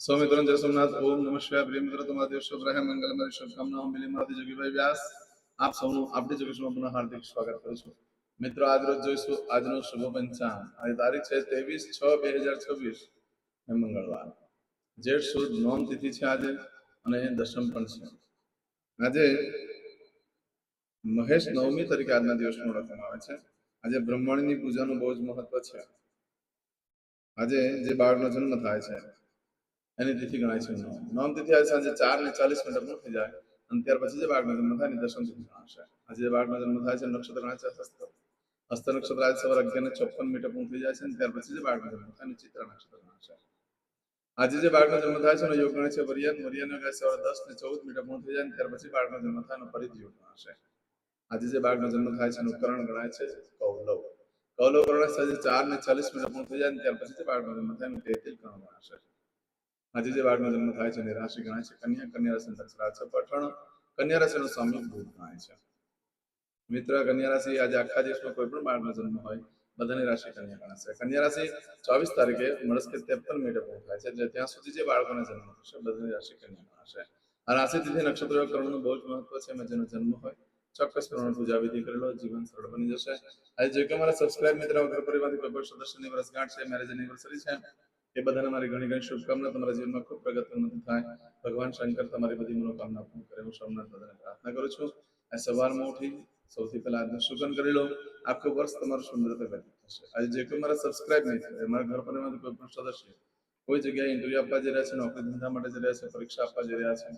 सौमित्रं जय सोमनाथ ओम नमः शिवाय प्रिय मित्रों તમારા દિવસ શુભ રહે મંગલમય શુભકામનાઓ મિલી મારાથી જોગીભાઈ વ્યાસ આપ સૌનું આપણી જોગેશમાં પુનઃ હાર્દિક સ્વાગત કરું છું મિત્રો આજ રોજ જોઈશું આજનો શુભ પંચાંગ આજે તારીખ છે 23/6/2026 મંગળવાર જેઠ સુદ નોમ તિથિ છે આજે અને દશમ પણ છે આજે મહેશ નવમી તરીકે આજના દિવસને ઓળખવામાં આવે છે આજે બ્રહ્મણની પૂજાનું બહુ જ મહત્વ છે આજે જે બાળકનો જન્મ થાય છે એની તિથિ ગણાય છે નોમ તિથિ આજે સાંજે 4:40 પૂરી જાય અને ત્યાર પછી જે બાળકનો જન્મ થાય ને દશમ તિથિ ગણાશે આજે જે બાળકનો જન્મ થાય છે નક્ષત્ર ગણાય છે હસ્ત નક્ષત્ર આજે સવારે 11:54 પૂરી જાય છે અને ત્યાર પછી જે બાળકનો જન્મ થાય ને ચિત્ર નક્ષત્ર ગણાશે આજે જે બાળકનો જન્મ થાય છે એનો યોગ ગણાય છે વરિયન વરિયનનો ગાય સવારે 10:14 પૂરી જાય અને ત્યાર પછી બાળકનો જન્મ થાય એનો પરિધ યોગ ગણાશે આજે જે બાળકનો જન્મ થાય છે એનું કરણ ગણાય છે કૌલવ કૌલવ કરણ સાંજે 4:40 પૂરી જાય અને ત્યાર પછી જે બાળકનો જન્મ થાય એનું તેતિલ કરણ ગણાશે આજે જે બાળકનો જન્મ થાય છે એની રાશિ ગણાય છે કન્યા કન્યા રાશિ દક્ષરાજ પઠણ કન્યા રાશિનો સ્વામી બુધ ગણાય છે મિત્ર કન્યા રાશિ આજે આખા દેશમાં કોઈ પણ બાળકનો જન્મ હોય બધાની રાશિ કન્યા ગણાશે કન્યા રાશિ 24 તારીખે મળસ્કે 53 પૂર્ણ થાય છે એટલે ત્યાં સુધી જે બાળકોનો જન્મ થશે બધાની રાશિ કન્યા ગણાશે આ રાશિ તિથિ નક્ષત્ર કરવાનું બહુ જ મહત્વ છે એમાં જેનો જન્મ હોય ચોક્કસ પ્રમાણે પૂજા વિધિ કરેલો જીવન સરળ બની જશે આજે જે કે મારા સબસ્ક્રાઇબ મિત્રો ઘર પરિવારમાંથી કોઈ પણ સદસ્યની વર્ષગાંઠ છે મેરેજ એનિવર્સરી છે એ બધાને મારી ઘણી ઘણી શુભકામના તમારા જીવનમાં ખૂબ પ્રગતિ ઉન્નતિ થાય ભગવાન શંકર તમારી બધી મનોકામના પૂર્ણ કરે હું સોમનાથ દાદાને પ્રાર્થના કરું છું આ સવારમાં ઉઠી સૌથી પહેલા આજનું શુકન કરી લો આખું વર્ષ તમારું સુંદરતા વ્યતીત થશે આજે જે કોઈ મારા સબસ્ક્રાઇબ નહીં થયા મારા ઘર પરિવારમાંથી કોઈ પણ સદસ્ય કોઈ જગ્યાએ ઇન્ટરવ્યુ આપવા જઈ રહ્યા છે નોકરી ધંધા માટે જઈ રહ્યા છે પરીક્ષા આપવા જઈ રહ્યા છે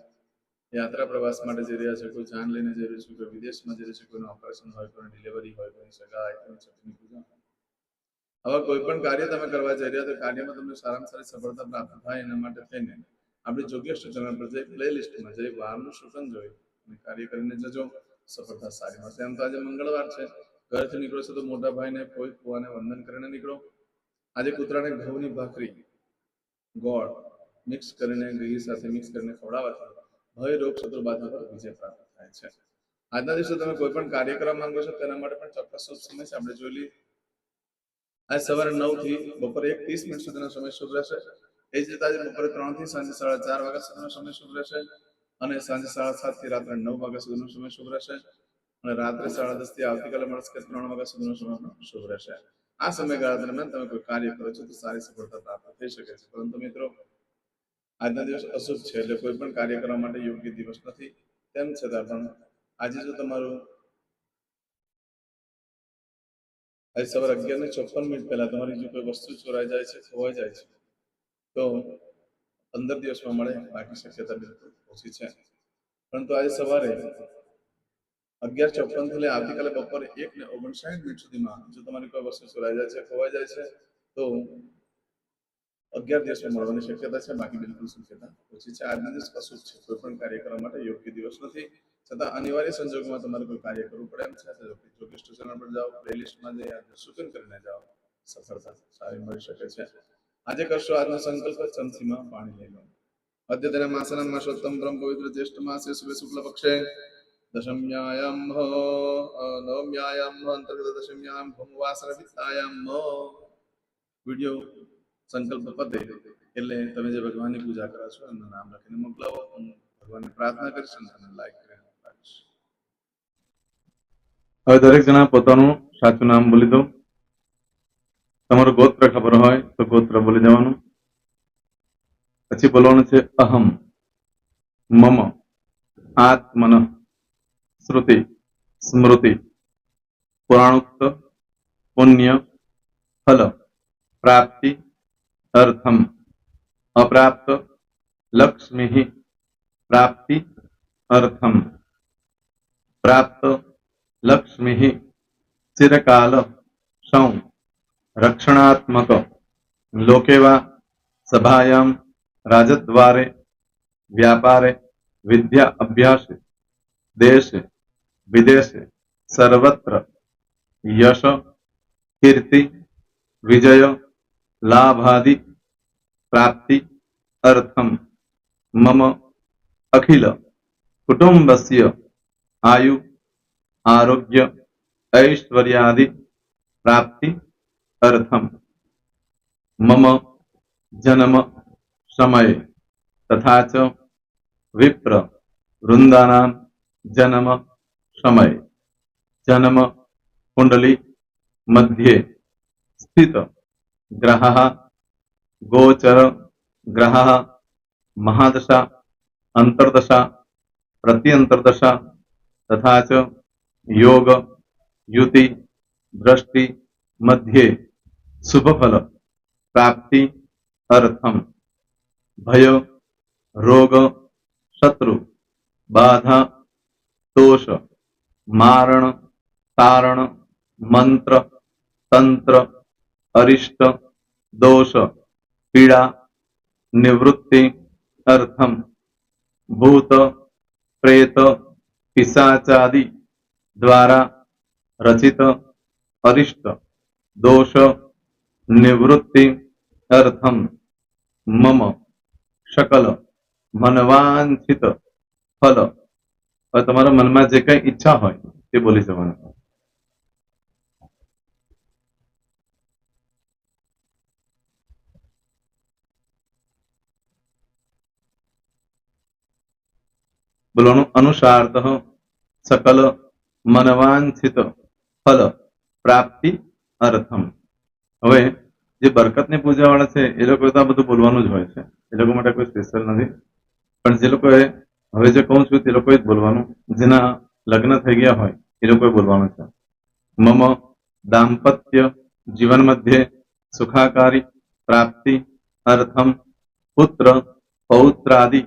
યાત્રા પ્રવાસ માટે જઈ રહ્યા છે કોઈ જાન લઈને જઈ રહ્યું છે કોઈ વિદેશમાં જઈ રહ્યું છે કોઈનું ઓપરેશન હોય કોઈની ડિલિવરી હોય કોઈની સગાઈ કોઈની છઠ્ઠીની પૂજા હવે કોઈ પણ કાર્ય તમે કરવા જઈ રહ્યા તો કાર્યમાં તમને સારામાં સારી સફળતા પ્રાપ્ત થાય એના માટે થઈને આપણી જોગેશ ચેનલ પર જઈ પ્લેલિસ્ટમાં જઈ વારનું શુકન જોઈ અને કાર્ય કરીને જજો સફળતા સારી મળશે એમ તો આજે મંગળવાર છે ઘરેથી નીકળો છો તો મોટા ભાઈને કોઈ ફુવાને વંદન કરીને નીકળો આજે કૂતરાને ઘઉંની ભાખરી ગોળ મિક્સ કરીને ઘી સાથે મિક્સ કરીને ખવડાવવાથી ભય રોગ શત્રુ બાધા પર વિજય પ્રાપ્ત થાય છે આજના દિવસે તમે કોઈ પણ કાર્ય કરવા માંગો છો તેના માટે પણ ચોક્કસ સમય છે આપણે જોઈ લઈએ આજ સવારે 9 થી બપોરે 1:30 સુધીનો સમય શુભ રહેશે એ જ રીતે આજે બપોરે 3 થી સાંજે 4:30 વાગ્યા સુધીનો સમય શુભ રહેશે અને સાંજે 7:30 થી રાત્રે 9 વાગ્યા સુધીનો સમય શુભ રહેશે અને રાત્રે 10:30 થી આવતીકાલે મળસ્કે 3 વાગ્યા સુધીનો સમય પણ શુભ રહેશે આ સમયગાળા દરમિયાન તમે કોઈ કાર્ય કરો છો તો સારી સફળતા પ્રાપ્ત થઈ શકે છે પરંતુ મિત્રો આજના દિવસ અશુભ છે એટલે કોઈ પણ કાર્ય કરવા માટે યોગ્ય દિવસ નથી તેમ છતાં પણ આજે જો તમારું આજે સવારે 11:54 પહેલા તમારી જો કોઈ વસ્તુ ચોરાઈ જાય છે ખોવાઈ જાય છે તો 15 દિવસમાં મળે બાકી શક્યતા બિલકુલ ઓછી છે પરંતુ આજે સવારે 11:54 થી લઈ આવતીકાલે બપોરે 1:59 સુધીમાં જો તમારી કોઈ વસ્તુ ચોરાઈ જાય છે ખોવાઈ જાય છે તો 11 દિવસમાં મળવાની શક્યતા છે બાકી બિલકુલ શક્યતા ઓછી છે આજનો દિવસ અશુભ છે કોઈ પણ કાર્ય કરવા માટે યોગ્ય દિવસ નથી છતાં અનિવાર્ય સંજોગોમાં તમારે કોઈ કાર્ય કરવું પડે એમ છે જોકે સ્ટેશન પર જાઓ પ્લેલિસ્ટમાં જઈ શુકન કરીને જાઓ સફળતા સારી મળી શકે છે આજે કરશો આજનો સંકલ્પ ચમચીમાં પાણી લઈ લો અદ્યતન માસના માસોત્તમ બ્રહ્મ પવિત્ર જ્યેષ્ઠ માસે શુક્લ પક્ષે દશમ્યાયામ નવમ્યાયામ અંતર્ગત દશમ્યાયામ ભમવાસર વિત્તાયામ વિડીયો સંકલ્પ પતે એટલે તમે જે ભગવાનની પૂજા કરો છો એનું નામ લખીને મોકલાવો હું ભગવાનની પ્રાર્થના કરીશ અને લાઈક કરીને મોકલાવીશ હવે દરેક જણા પોતાનું સાચું નામ બોલી દો તમારું ગોત્ર ખબર હોય તો ગોત્ર બોલી દેવાનું પછી બોલવાનું છે અહમ મમ આત્મન શ્રુતિ સ્મૃતિ પુરાણોક્ત પુણ્ય ફલ પ્રાપ્તિ અર્થમ અપ્રાપ્ત લક્ષ્મી પ્રાપ્તિ અર્થમ પ્રાપ્ત લક્ષ્મી ચિરકાલ સૌ રક્ષણાત્મક લોકેવા સભાયામ રાજદ્વારે વ્યાપારે વિદ્યા અભ્યાસે દેશે વિદેશે સર્વત્ર યશ કીર્તિ વિજય લાભાદિ પ્રાપ્તિ અર્થમ મમ અખિલ કુટુંબસ્ય આયુ આરોગ્ય ऐश्वर्यादि प्राप्ति अर्थम मम जन्म समय तथा च विप्र वृंदानां जन्म समय जन्म कुंडली मध्ये स्थित ग्रहः गोचर ग्रहः महादशा अंतर्दशा प्रत्यंतर्दशा तथा च योग युति दृष्टि मध्ये शुभफल प्राप्ति अर्थम भय रोग शत्रु बाधा दोष मारण तारण मंत्र तंत्र अरिष्ट दोष पीड़ा निवृत्ति अर्थम भूत प्रेत पिशाचादि द्वारा रचित अरिष्ट दोष निवृत्ति अर्थम मम सकल मनवांछित फल और તમારા મનમાં જે કઈ ઈચ્છા હોય તે બોલી જવાનું. બોલવાનું અનુસારતઃ सकल मनवांछित फल प्राप्ति अर्थम. હવે જે બરકતની પૂજા વાળા છે એ લોકો તો આ બધું બોલવાનું જ હોય છે, એ લોકો માટે કોઈ સ્પેશિયલ નથી. પણ જે લોકોએ હવે જે કહું છું તે લોકોએ જ બોલવાનું, જેના લગ્ન થઈ ગયા હોય એ લોકોએ બોલવાનું છે. મમ દાંપત્ય જીવન મધ્યે સુખાકારી પ્રાપ્તિ અર્થમ પુત્ર પૌત્રાદિ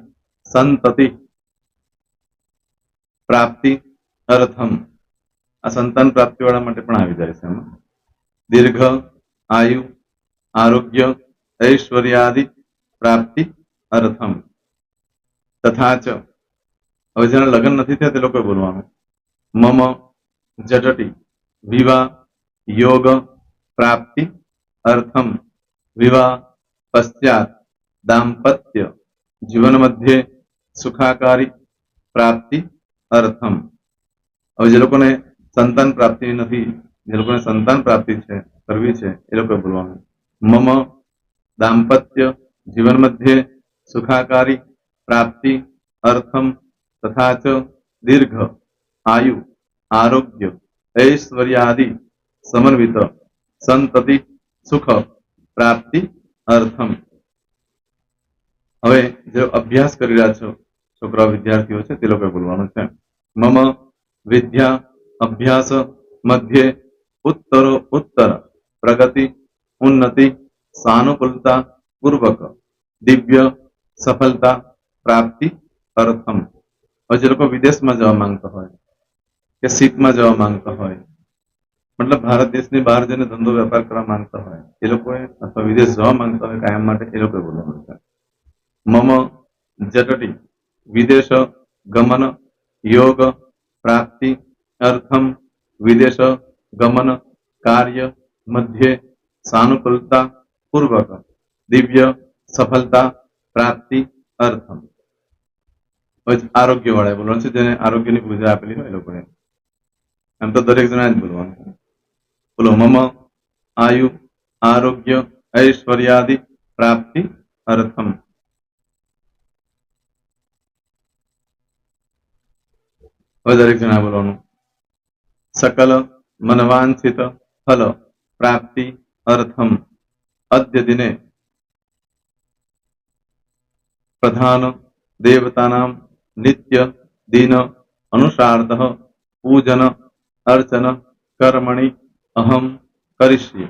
સંતતિ પ્રાપ્તિ અર્થમ. આ સંતાન પ્રાપ્તિ વાળા માટે પણ આવી જાય છે એમાં. દીર્ઘ આયુ આરોગ્ય ઐશ્વર્યાદિ પ્રાપ્તિ અર્થમ. તથા ચ હવે જેના લગ્ન નથી થયા તે લોકોએ બોલવાનું. મમ જટટી વિવાહ યોગ પ્રાપ્તિ અર્થમ વિવાહ પશ્ચાત દાંપત્ય જીવન મધ્યે સુખાકારી પ્રાપ્તિ અર્થમ. હવે જે લોકોને સંતાન પ્રાપ્તિ નથી, જે લોકોને સંતાન પ્રાપ્તિ છે કરવી છે એ લોકોએ બોલવાનું. મમ દાંપત્ય જીવન મધ્યે સુખાકારી પ્રાપ્તિ અર્થમ તથા ચ દીર્ઘ આયુ આરોગ્ય ऐश्वर्यादि समन्वित संतति सुख प्राप्ति अर्थम. હવે જે અભ્યાસ કરી રહ્યા છો છોકરા વિદ્યાર્થીઓ છે તે લોકોએ બોલવાનું છે. મમ વિદ્યા અભ્યાસ મધ્યે ઉત્તરો ઉત્તર પ્રગતિ ઉન્નતિ સાનુકૂલતા પૂર્વક દિવ્ય સફળતા પ્રાપ્તિ અર્થમ. હવે જે લોકો વિદેશમાં જવા માંગતા હોય કે સીટમાં જવા માંગતા હોય, મતલબ ભારત દેશની બહાર જઈને ધંધો વેપાર કરવા માંગતા હોય એ લોકોએ, અથવા વિદેશ જવા માંગતા હોય કાયમ માટે, એ લોકોએ બોલવાનું છે. મમ જટટી વિદેશ ગમન યોગ પ્રાપ્તિ અર્થમ વિદેશ ગમન કાર્ય મધ્યે સાનુકૂલતા પૂર્વક દિવ્ય સફળતા પ્રાપ્તિ અર્થમ. આરોગ્ય વાળા બોલવાનું છે, જેને આરોગ્યની પૂજા આપેલી હોય એ લોકોએ. એમ તો દરેક જણા જ બોલવાનું. બોલો મમ આયુ આરોગ્ય ઐશ્વર્યાદિ પ્રાપ્તિ અર્થમ. હવે દરેક જણા બોલવાનું. सकल मनवांछित फल प्राप्ति अर्थम अद्य दिने प्रधान देवतानां नित्य दिन अनुसारतः पूजन अर्चन कर्मणि अहम करिष्ये.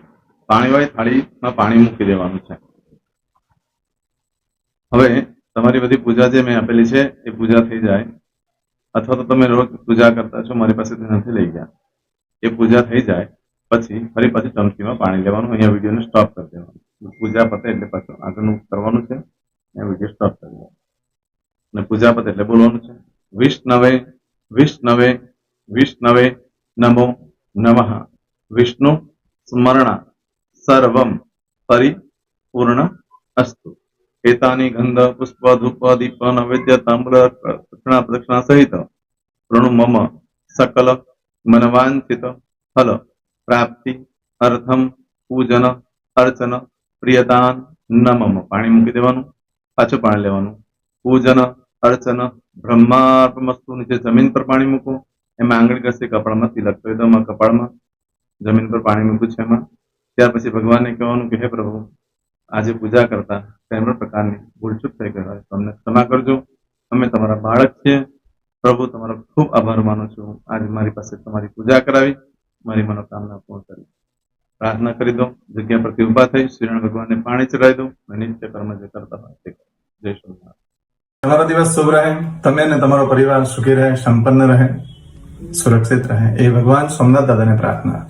પાણીવાળી થાળીમાં પાણી મૂકી દેવાનું છે. હવે તમારી બધી પૂજા જે મેં આપેલી છે એ પૂજા થઈ જાય, અથવા તો તમે રોજ પૂજા કરતા છો મારી પાસેથી નથી લઈ ગયા, એ પૂજા થઈ જાય પછી ફરી પાછી ચમચીમાં પાણી લેવાનું. અહીંયા વિડીયોને સ્ટોપ કરી દેવાનું. પૂજા પતે એટલે પાછું આગળનું કરવાનું છે. અહીંયા વિડીયો સ્ટોપ કરી દેવાનો અને પૂજા પતે એટલે બોલવાનું છે. વિષ્ણવે વિષ્ણવે વિષ્ણવે નમો નમઃ વિષ્ણુ સ્મરણા સર્વમ પરિપૂર્ણ અસ્તુ. એતાની ગંધ પુષ્પ ધૂપ દીપ નૈવેદ્ય તાંબૂળ દક્ષિણા પ્રદક્ષિણા સહિત પ્રણુ મમ સકલ મનવાંછિત ફલ પ્રાપ્તિ અર્થમ પૂજન અર્ચન પ્રિયતાન ન મમ. પાણી મૂકી દેવાનું, પાછું પાણી લેવાનું. પૂજન અર્ચન બ્રહ્માર્પણમસ્તુ નીચે જમીન પર પાણી મૂકો, એમાં આંગળી ઘસી કપાળમાં તિલક કરી દો, એમાં કપાળમાં જમીન પર પાણી મૂક્યું છે એમાં. ત્યાર પછી ભગવાનને કહેવાનું કે હે પ્રભુ, આજે પૂજા કરતા કોઈ પણ પ્રકારની ભૂલચૂક થઈ ગઈ હોય તો અમને ક્ષમા કરજો, અમે તમારા બાળક છીએ. પ્રભુ તમારો ખૂબ આભાર માનું છું, આજે મારી પાસે તમારી પૂજા કરાવી, મારી મનોકામના પૂર્ણ કરી. પ્રાર્થના કરી દો, જગ્યા પરથી ઉભા થઈ શ્રીનારાયણ ભગવાનને પાણી ચડાવી દો અને નિત્ય કર્મ જે કરતા હોય તે કરો. જય શ્રી તમારો દિવસ શુભ રહે, તમે અને તમારો પરિવાર સુખી રહે, સંપન્ન રહે, સુરક્ષિત રહે, એ ભગવાન સોમનાથ દાદાને પ્રાર્થના.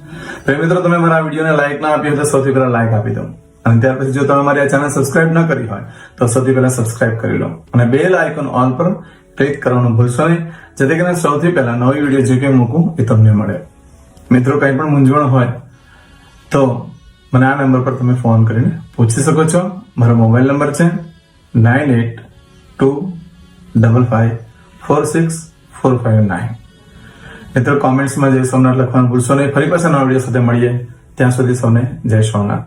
પ્રેમ મિત્રો, તમે મારા વિડીયોને લાઈક ના આપી હોય તો સૌથી પહેલા લાઈક આપી દો, અને ત્યાર પછી જો તમે મારી આ ચેનલ સબસ્ક્રાઇબ ન કરી હોય તો સૌથી પહેલા સબસ્ક્રાઇબ કરી લો, અને બેલ આઇકોન ઓલ પર ક્લિક કરવાનું ભૂલશો નહીં, જેથી કરીને સૌથી પહેલા નવી વિડીયો જે કંઈ મૂકું એ તમને મળે. મિત્રો, કંઈ પણ મૂંઝવણ હોય તો મને આ નંબર પર તમે ફોન કરીને પૂછી શકો છો. મારો મોબાઈલ નંબર છે 9825546459. મિત્રો, કોમેન્ટ્સમાં જય સોમનાથ લખવાનું ભૂલશો નહીં. ફરી પાછા નવા વિડીયો સાથે મળીએ, ત્યાં સુધી સૌને જય સોમનાથ.